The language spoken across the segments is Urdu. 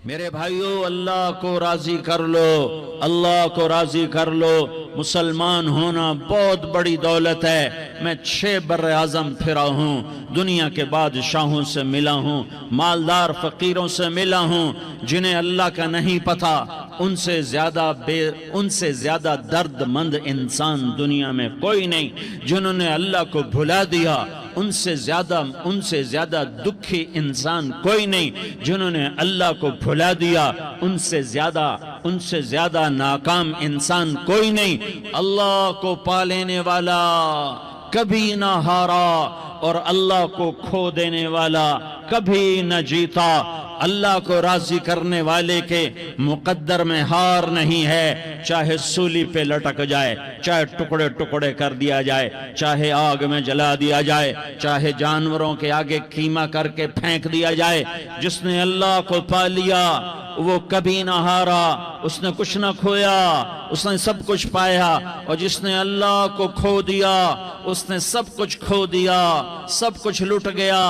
میرے بھائیو، اللہ کو راضی کر لو، اللہ کو راضی کر لو۔ مسلمان ہونا بہت بڑی دولت ہے۔ میں 6 بر اعظم پھرا ہوں، دنیا کے بادشاہوں سے ملا ہوں، مالدار فقیروں سے ملا ہوں، جنہیں اللہ کا نہیں پتہ۔ ان سے زیادہ درد مند انسان دنیا میں کوئی نہیں۔ جنہوں نے اللہ کو بھلا دیا، ان سے زیادہ دکھی انسان کوئی نہیں۔ جنہوں نے اللہ کو بھلا دیا، ان سے زیادہ ناکام انسان کوئی نہیں۔ اللہ کو پا لینے والا کبھی نہ ہارا، اور اللہ کو کھو دینے والا کبھی نہ جیتا۔ اللہ کو راضی کرنے والے کے مقدر میں ہار نہیں ہے، چاہے سولی پہ لٹک جائے، چاہے ٹکڑے ٹکڑے کر دیا جائے، چاہے آگ میں جلا دیا جائے، چاہے جانوروں کے آگے قیمہ کر کے پھینک دیا جائے۔ جس نے اللہ کو پا لیا وہ کبھی نہ ہارا، اس نے کچھ نہ کھویا، اس نے سب کچھ پایا۔ اور جس نے اللہ کو کھو دیا، اس نے سب کچھ کھو دیا، سب کچھ لٹ گیا۔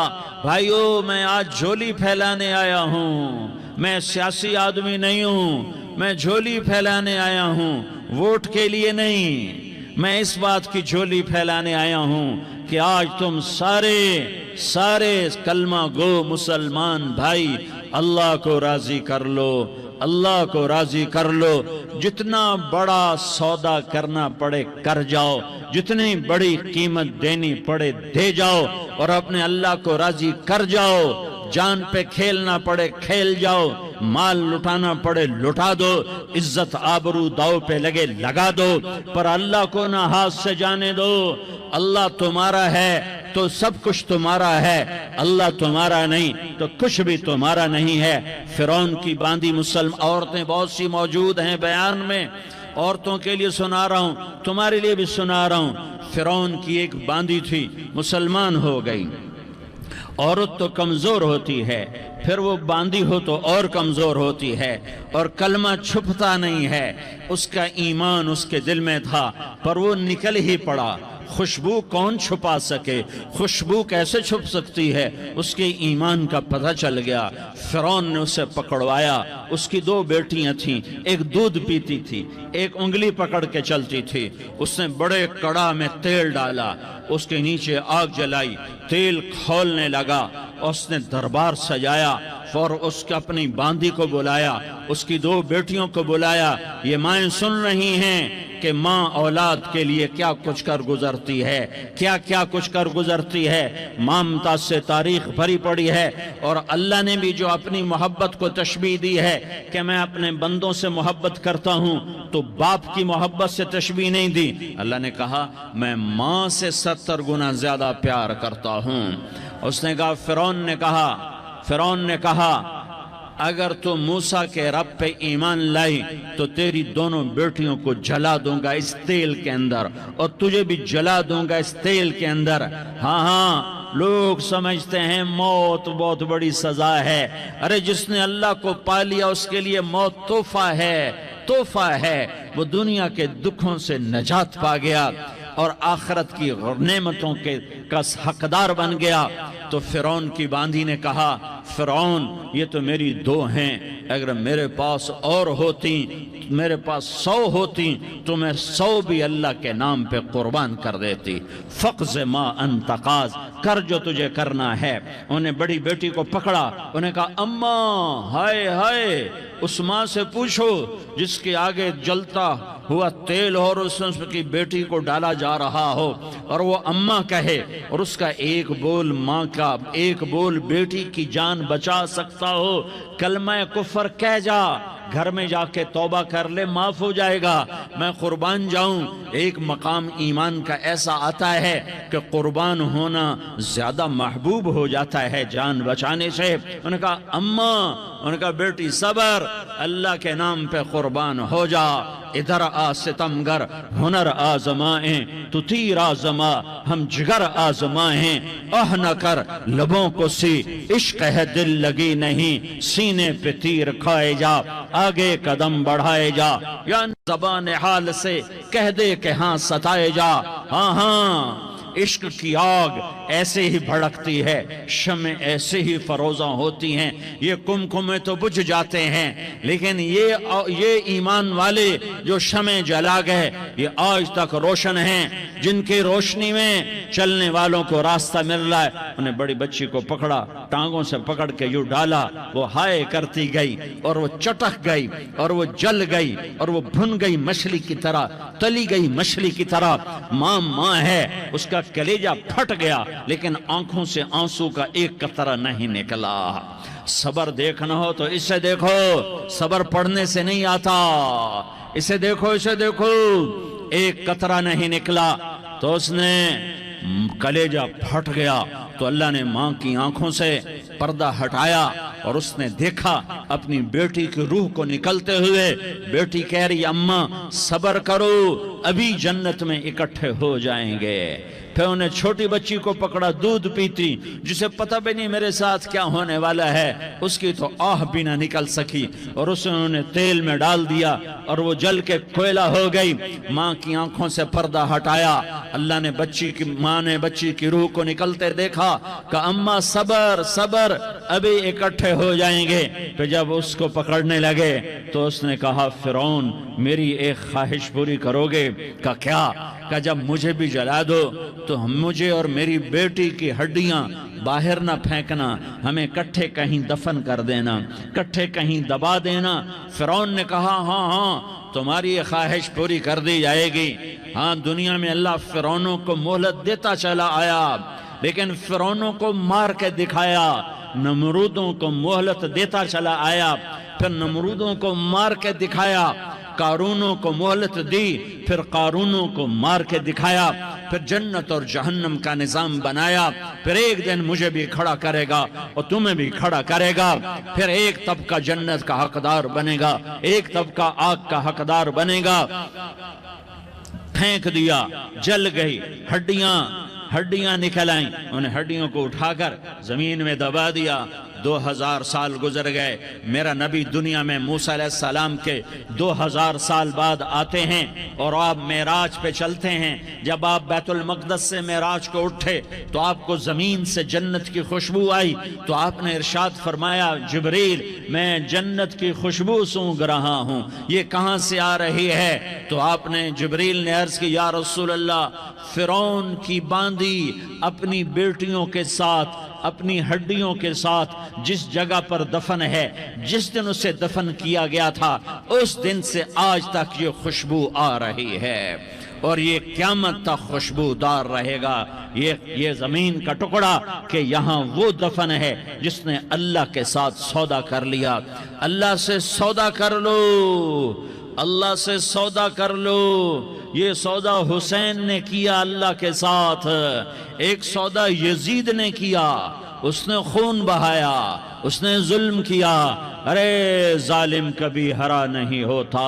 بھائیو، میں آج جھولی پھیلانے آیا ہوں، میں سیاسی آدمی نہیں ہوں، میں جھولی پھیلانے آیا ہوں، ووٹ کے لیے نہیں۔ میں اس بات کی جھولی پھیلانے آیا ہوں کہ آج تم سارے کلمہ گو مسلمان بھائی اللہ کو راضی کر لو، اللہ کو راضی کر لو۔ جتنا بڑا سودا کرنا پڑے کر جاؤ، جتنی بڑی قیمت دینی پڑے دے جاؤ، اور اپنے اللہ کو راضی کر جاؤ۔ جان پہ کھیلنا پڑے کھیل جاؤ، مال لٹانا پڑے لٹا دو، عزت آبرو داؤ پہ لگے لگا دو، پر اللہ کو نہ ہاتھ سے جانے دو۔ اللہ تمہارا ہے تو سب کچھ تمہارا ہے، اللہ تمہارا نہیں تو کچھ بھی تمہارا نہیں ہے۔ فرعون کی باندھی مسلم عورتیں بہت سی موجود ہیں بیان میں، عورتوں کے لیے سنا رہا ہوں، تمہارے لیے بھی سنا رہا ہوں۔ فرعون کی ایک باندھی تھی، مسلمان ہو گئی۔ عورت تو کمزور ہوتی ہے، پھر وہ باندھی ہو تو اور کمزور ہوتی ہے، اور کلمہ چھپتا نہیں ہے۔ اس کا ایمان اس کے دل میں تھا، پر وہ نکل ہی پڑا۔ خوشبو کون چھپا سکے؟ خوشبو کیسے چھپ سکتی ہے؟ اس کے ایمان کا پتہ چل گیا۔ فرعون نے اسے پکڑوایا۔ اس کی 2 بیٹیاں تھیں، ایک دودھ پیتی تھی، ایک انگلی پکڑ کے چلتی تھی۔ اس نے بڑے کڑا میں تیل ڈالا، اس کے نیچے آگ جلائی، تیل کھولنے لگا، اس نے دربار سجایا، اور اس کے اپنی باندھی کو بلایا، اس کی 2 بیٹیوں کو بلایا۔ یہ مائیں سن رہی ہیں کہ ماں اولاد کے لیے کیا کچھ کر گزرتی ہے، کیا کچھ کر گزرتی ہے۔ مامتا سے تاریخ بھری پڑی ہے، اور اللہ نے بھی جو اپنی محبت کو تشبیہ دی ہے کہ میں اپنے بندوں سے محبت کرتا ہوں، تو باپ کی محبت سے تشبیہ نہیں دی۔ اللہ نے کہا میں ماں سے 70 گنا زیادہ پیار کرتا ہوں۔ اس نے کہا، فرعون نے کہا اگر تو موسیٰ کے رب پہ ایمان لائی تو تیری دونوں بیٹیوں کو جلا دوں گا اس تیل کے اندر، اور تجھے بھی جلا دوں گا اس تیل کے اندر۔ ہاں لوگ سمجھتے ہیں موت بہت بڑی سزا ہے۔ ارے جس نے اللہ کو پا لیا اس کے لیے موت تحفہ ہے۔ وہ دنیا کے دکھوں سے نجات پا گیا اور آخرت کی نعمتوں کا حقدار بن گیا۔ تو فرعون کی باندھی نے کہا، فرعون یہ تو میری 2 ہیں، اگر میرے پاس اور ہوتی، میرے پاس 100 ہوتی تو میں 100 بھی اللہ کے نام پہ قربان کر دیتی۔ فقض ما انت قاض، کر جو تجھے کرنا ہے۔ انہیں بڑی بیٹی کو پکڑا، انہیں کہا اماں ہائے اس ماں سے پوچھو جس کے آگے جلتا ہوا تیل اور اس کی بیٹی کو ڈالا جا رہا ہو، اور وہ اماں کہے، اور اس کا ایک بول ماں کا، ایک بول بیٹی کی جان بچا سکتا ہو۔ کلمہ کفر کہہ جا، گھر میں جا کے توبہ کر لے، معاف ہو جائے گا۔ میں قربان جاؤں۔ ایک مقام ایمان کا ایسا آتا ہے کہ قربان ہونا زیادہ محبوب ہو جاتا ہے جان بچانے سے۔ انہوں نے کہا اماں، انہوں نے کہا بیٹی صبر، اللہ کے نام پہ قربان ہو جا۔ ادھر آ ستمگر ہنر آزمائیں، تو تیر آزما ہم جگر آزمائیں۔ نہ کر لبوں کو سی عشق ہے دل لگی نہیں، سینے پہ تیر کھائے جا، آگے قدم بڑھائے جا، یا زبان حال سے کہہ دے کہ ہاں ستائے جا۔ ہاں عشق کی آگ ایسے ہی بھڑکتی ہے، شمع ایسے ہی فروزاں ہوتی ہیں، یہ کمکمے تو بجھ جاتے ہیں، لیکن یہ ایمان والے جو شمع جلا گئے یہ آج تک روشن ہیں، جن کی روشنی میں چلنے والوں کو راستہ مل رہا ہے۔ انہیں بڑی بچی کو پکڑا، ٹانگوں سے پکڑ کے یوں ڈالا، وہ ہائے کرتی گئی اور وہ چٹک گئی اور وہ جل گئی اور وہ بھن گئی مچھلی کی طرح، تلی گئی مچھلی کی طرح۔ ماں ہے، اس کا کلیجہ پھٹ گیا لیکن آنکھوں سے آنسو کا ایک قطرہ نہیں نکلا۔ صبر دیکھنا ہو تو اسے دیکھو، صبر پڑھنے سے نہیں آتا، اسے دیکھو، اسے دیکھو۔ ایک قطرہ نہیں نکلا تو اس نے کلیجہ پھٹ گیا، تو اللہ نے ماں کی آنکھوں سے پردہ ہٹایا اور اس نے دیکھا اپنی بیٹی کی روح کو نکلتے ہوئے۔ بیٹی کہہ رہی اماں صبر کرو، ابھی جنت میں اکٹھے ہو جائیں گے۔ پھر انہیں چھوٹی بچی کو پکڑا، دودھ پیتی، جسے پتہ بھی نہیں میرے ساتھ کیا ہونے والا ہے، اس کی تو آہ بھی نہ نکل سکی، اور اسے انہوں نے تیل میں ڈال دیا اور وہ جل کے کوئلہ ہو گئی۔ ماں کی آنکھوں سے پردہ ہٹایا، اللہ نے ماں نے بچی کی روح کو نکلتے دیکھا، کہا اماں صبر صبر، ابھی اکٹھے ہو جائیں گے۔ پھر جب اس کو پکڑنے لگے تو اس نے کہا فرعون میری ایک خواہش پوری کرو گے؟ کہا کیا؟ کہا جب مجھے بھی جلا دو تو مجھے اور میری بیٹی کی ہڈیاں باہر نہ پھینکنا، ہمیں کٹھے کہیں دفن کر دینا، کٹھے کہیں دبا دینا۔ فرعون نے کہا ہاں تمہاری یہ خواہش پوری کر دی جائے گی۔ ہاں دنیا میں اللہ فرعونوں کو مہلت دیتا چلا آیا، لیکن فرعونوں کو مار کے دکھایا، نمرودوں کو مہلت دیتا چلا آیا، پھر نمرودوں کو مار کے دکھایا، قارونوں کو مہلت دی، پھر قارونوں کو مار کے دکھایا، پھر جنت اور جہنم کا نظام بنایا، پھر ایک دن مجھے بھی کھڑا کرے گا اور تمہیں بھی کھڑا کرے گا، پھر ایک طبقہ جنت کا حقدار بنے گا، ایک طبقہ آگ کا حقدار بنے گا۔ پھینک دیا، جل گئی، ہڈیاں نکل آئیں، انہیں ہڈیوں کو اٹھا کر زمین میں دبا دیا۔ 2000 سال گزر گئے، میرا نبی دنیا میں موسیٰ علیہ السلام کے 2000 سال بعد آتے ہیں اور آپ معراج پہ چلتے ہیں۔ جب آپ بیت المقدس سے معراج کو اٹھے تو آپ کو زمین سے جنت کی خوشبو آئی، تو آپ نے ارشاد فرمایا جبریل میں جنت کی خوشبو سونگ رہا ہوں، یہ کہاں سے آ رہی ہے؟ تو آپ نے جبریل نے عرض کی یا رسول اللہ فرعون کی باندی اپنی بیٹیوں کے ساتھ، اپنی ہڈیوں کے ساتھ جس جگہ پر دفن ہے، جس دن اسے دفن کیا گیا تھا اس دن سے آج تک یہ خوشبو آ رہی ہے، اور یہ قیامت تک خوشبودار رہے گا۔ یہ زمین کا ٹکڑا کہ یہاں وہ دفن ہے جس نے اللہ کے ساتھ سودا کر لیا۔ اللہ سے سودا کر لو، اللہ سے سودا کر لو۔ یہ سودا حسین نے کیا اللہ کے ساتھ، ایک سودا یزید نے کیا، اس نے خون بہایا، اس نے ظلم کیا۔ ارے ظالم کبھی ہرا نہیں ہوتا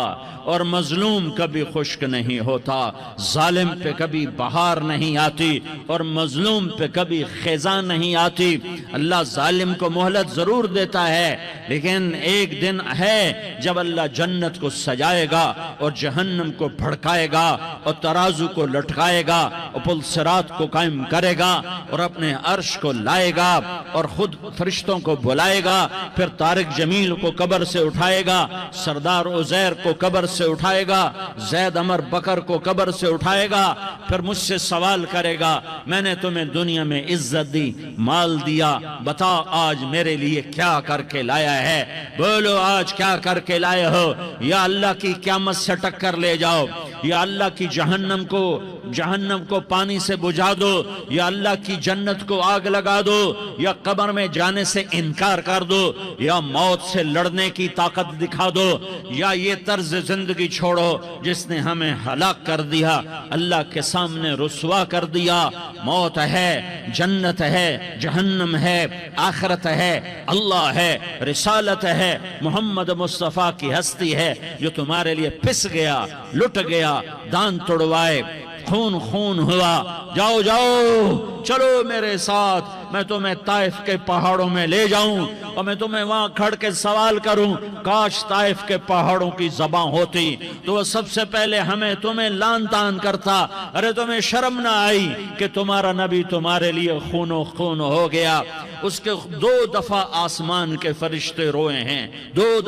اور مظلوم کبھی خشک نہیں ہوتا، ظالم پہ کبھی بہار نہیں آتی اور مظلوم پہ کبھی خزاں نہیں آتی۔ اللہ ظالم کو مہلت ضرور دیتا ہے، لیکن ایک دن ہے جب اللہ جنت کو سجائے گا اور جہنم کو بھڑکائے گا اور ترازو کو لٹکائے گا اور پل صراط کو قائم کرے گا اور اپنے عرش کو لائے گا اور خود فرشتوں کو بلائے گا، پھر طارق جمیل کو قبر سے اٹھائے گا، سردار عزیر کو قبر سے اٹھائے گا، زید عمر بکر کو قبر سے اٹھائے گا، پھر مجھ سے سوال کرے گا میں نے تمہیں دنیا میں عزت دی، مال دیا، بتا آج میرے لیے کیا کر کے لایا ہے؟ بولو آج کیا کر کے لائے ہو؟ یا اللہ کی قیامت سے ٹکر لے جاؤ، یا اللہ کی جہنم کو پانی سے بجھا دو، یا اللہ کی جنت کو آگ لگا دو، یا قبر میں جانے سے انکار کر دو، یا موت سے لڑنے کی طاقت دکھا دو، یا یہ طرز زندگی چھوڑو جس نے ہمیں ہلاک کر دیا، اللہ کے سامنے رسوا کر دیا۔ موت ہے، جنت ہے، جہنم ہے، آخرت ہے، اللہ ہے، رسالت ہے، محمد مصطفیٰ کی ہستی ہے جو تمہارے لیے پس گیا، لٹ گیا، دان توڑوائے، خون خون ہوا، جاؤ جاؤ چلو میرے ساتھ، میں تمہیں طائف کے پہاڑوں میں لے جاؤں اور میں تمہیں وہاں کھڑ کے سوال کروں، کاش طائف کے پہاڑوں کی زبان ہوتی تو وہ سب سے پہلے تمہیں لان تان کرتا، ارے تمہیں شرم نہ آئی کہ تمہارا نبی تمہارے لیے خون و خون ہو گیا۔ اس کے 2 دفعہ آسمان کے فرشتے روئے ہیں، 2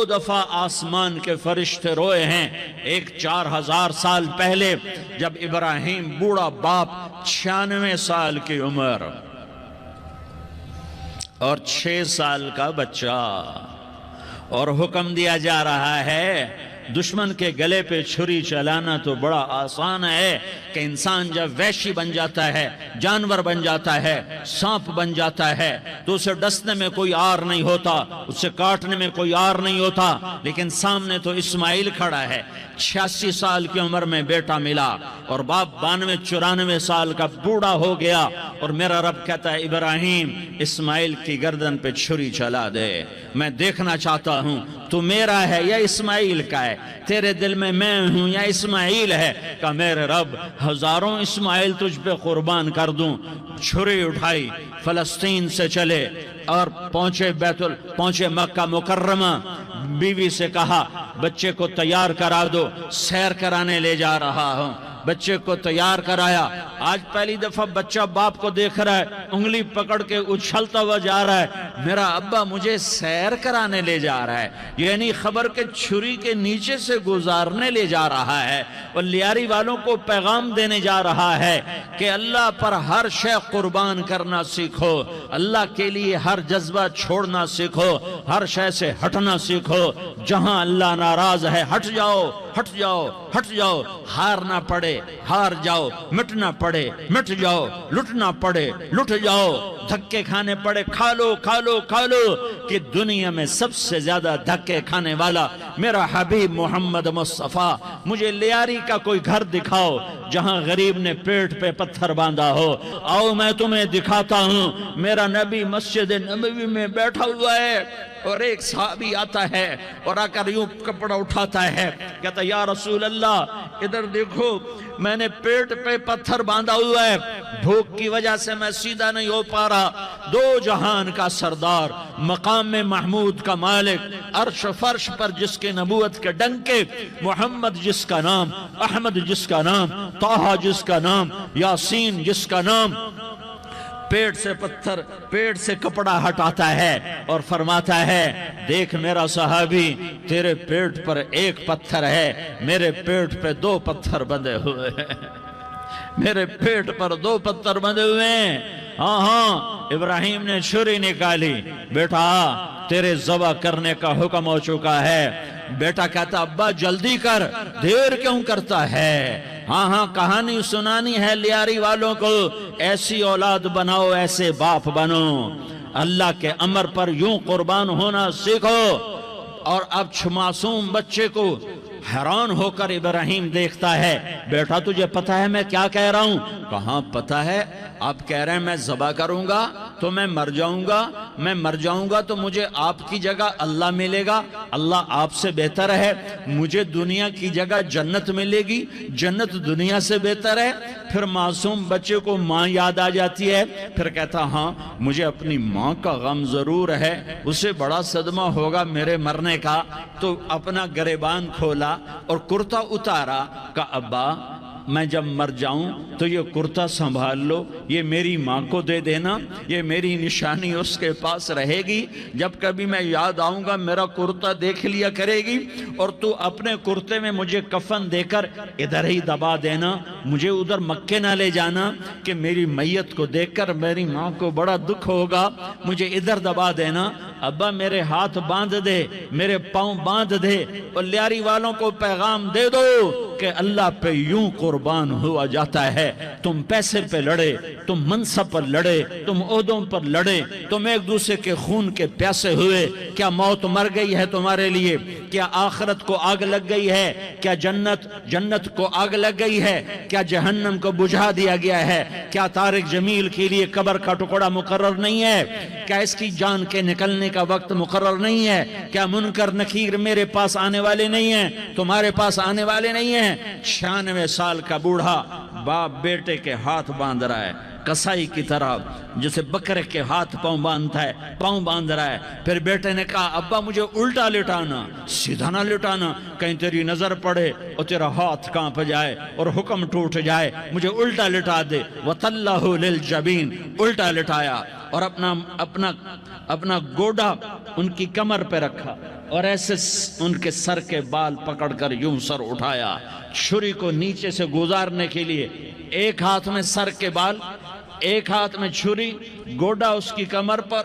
دفعہ آسمان کے فرشتے روئے ہیں۔ ایک 4000 سال پہلے جب ابراہیم بوڑھا باپ 96 سال کی عمر اور 6 سال کا بچہ، اور حکم دیا جا رہا ہے دشمن کے گلے پہ چھری چلانا تو بڑا آسان ہے کہ انسان جب وحشی بن جاتا ہے، جانور بن جاتا ہے، سانپ بن جاتا ہے تو اسے ڈسنے میں کوئی آر نہیں ہوتا، اسے کاٹنے میں کوئی آر نہیں ہوتا، لیکن سامنے تو اسماعیل کھڑا ہے، 86 سال کی عمر میں بیٹا ملا اور باپ 92-94 سال کا بوڑھا ہو گیا، اور میرا رب کہتا ہے ابراہیم اسماعیل کی گردن پہ چھری چلا دے، میں دیکھنا چاہتا ہوں تو میرا ہے یا اسماعیل کا ہے، تیرے دل میں ہوں یا اسماعیل ہے، کہ میرے رب ہزاروں اسماعیل تجھ پہ قربان کر دوں۔ چھری اٹھائی، فلسطین سے چلے اور پہنچے مکہ مکرمہ، بیوی سے کہا بچے کو تیار کرا دو، سیر کرانے لے جا رہا ہوں، بچے کو تیار کرایا۔ آج پہلی دفعہ بچہ باپ کو دیکھ رہا ہے، انگلی پکڑ کے اچھلتا ہوا جا رہا ہے، میرا ابا مجھے سیر کرانے لے جا رہا ہے، یعنی خبر کے چھری کے نیچے سے گزارنے لے جا رہا ہے، اور لیاری والوں کو پیغام دینے جا رہا ہے کہ اللہ پر ہر شے قربان کرنا سیکھو، اللہ کے لیے ہر جذبہ چھوڑنا سیکھو، ہر شے سے ہٹنا سیکھو، جہاں اللہ ناراض ہے ہٹ جاؤ، ہٹ جاؤ، ہٹ جاؤ، ہار نہ پڑے ہار جاؤ، مٹنا پڑے مٹ جاؤ، لٹنا پڑے لٹ جاؤ، دھکے کھانے پڑے کھا لو کھا لو کھا لو، کہ دنیا میں سب سے زیادہ دھکے کھانے والا میرا حبیب محمد مصطفیٰ۔ مجھے لیاری کا کوئی گھر دکھاؤ جہاں غریب نے پیٹ پہ پتھر باندھا ہو، آؤ میں تمہیں دکھاتا ہوں، میرا نبی مسجد نبوی میں بیٹھا ہوا ہے اور ایک صحابی آتا ہے اور آ کر یوں کپڑا اٹھاتا ہے، کہتا یا رسول اللہ ادھر دیکھو، میں نے پیٹ پہ پتھر باندھا ہوا ہے، بھوک کی وجہ سے میں سیدھا نہیں ہو پا رہا، 2 جہان کا سردار، مقام محمود کا مالک، عرش فرش پر جس کے نبوت کے ڈنکے، محمد جس کا نام، احمد جس کا نام، طٰہٰ جس کا نام، یاسین جس کا نام، پیٹ سے کپڑا ہٹاتا ہے اور فرماتا ہے دیکھ میرا صحابی، تیرے پیٹ پر 1 پتھر ہے، میرے پیٹ پہ 2 پتھر بندھے ہوئے ہیں، میرے پیٹ پر 2 پتھر بندھے ہوئے ہیں۔ ہاں ابراہیم نے چھری نکالی، بیٹا تیرے ذبح کرنے کا حکم ہو چکا ہے۔ بیٹا کہتا ابا جلدی کر، دیر کیوں کرتا ہے؟ ہاں کہانی سنانی ہے لیاری والوں کو، ایسی اولاد بناؤ، ایسے باپ بنو، اللہ کے امر پر یوں قربان ہونا سیکھو۔ اور اب معصوم بچے کو حیران ہو کر ابراہیم دیکھتا ہے، بیٹا تجھے پتہ ہے میں کیا کہہ رہا ہوں؟ کہاں پتہ ہے، آپ کہہ رہے ہیں میں ذبح کروں گا تو میں مر جاؤں گا، میں مر جاؤں گا تو مجھے آپ کی جگہ اللہ ملے گا، اللہ آپ سے بہتر ہے، مجھے دنیا کی جگہ جنت ملے گی، جنت دنیا سے بہتر ہے۔ پھر معصوم بچے کو ماں یاد آ جاتی ہے، پھر کہتا ہاں مجھے اپنی ماں کا غم ضرور ہے، اسے بڑا صدمہ ہوگا میرے مرنے کا، تو اپنا گریبان کھولا اور کرتا اتارا، کہ ابا میں جب مر جاؤں تو یہ کرتا سنبھال لو، یہ میری ماں کو دے دینا، یہ میری نشانی اس کے پاس رہے گی، جب کبھی میں یاد آؤں گا میرا کرتا دیکھ لیا کرے گی، اور تو اپنے کرتے میں مجھے کفن دے کر ادھر ہی دبا دینا، مجھے ادھر مکے نہ لے جانا کہ میری میت کو دیکھ کر میری ماں کو بڑا دکھ ہوگا، مجھے ادھر دبا دینا۔ ابا میرے ہاتھ باندھ دے، میرے پاؤں باندھ دے، اور لیاری والوں کو پیغام دے دو کہ اللہ پہ یوں قربان قربان ہوا جاتا ہے۔ تم پیسے پہ لڑے، تم منصب پر لڑے، تم عہدوں پر لڑے، تم ایک دوسرے کے خون کے پیاسے ہوئے۔ کیا موت مر گئی ہے تمہارے لیے؟ کیا آخرت کو آگ لگ گئی ہے؟ کیا جنت کو آگ لگ گئی ہے؟ کیا جہنم کو بجھا دیا گیا ہے؟ کیا طارق جمیل کے لیے قبر کا ٹکڑا مقرر نہیں ہے؟ کیا اس کی جان کے نکلنے کا وقت مقرر نہیں ہے؟ کیا منکر نکیر میرے پاس آنے والے نہیں ہیں، تمہارے پاس آنے والے نہیں ہیں؟ 96 سال کا بوڑھا باپ بیٹے کے ہاتھ باندھ رہا ہے، کسائی کی طرح، جسے بکرے کے ہاتھ پاؤں باندھ رہا ہے۔ پھر بیٹے نے کہا ابا مجھے الٹا لٹانا، سیدھا نہ لٹانا، کہیں تیری نظر پڑے اور تیرا ہاتھ کانپ جائے اور حکم ٹوٹ جائے، مجھے الٹا لٹا دے۔ وَطَلَّهُ لِلْجَبِينَ، الٹا لٹایا اور اپنا گوڈا ان کی کمر پہ رکھا اور ایسے ان کے سر کے بال پکڑ کر یوں سر اٹھایا، چھری کو نیچے سے گزارنے کے لیے۔ ایک ہاتھ میں سر کے بال، ایک ہاتھ میں چھری، گوڈا اس کی کمر پر،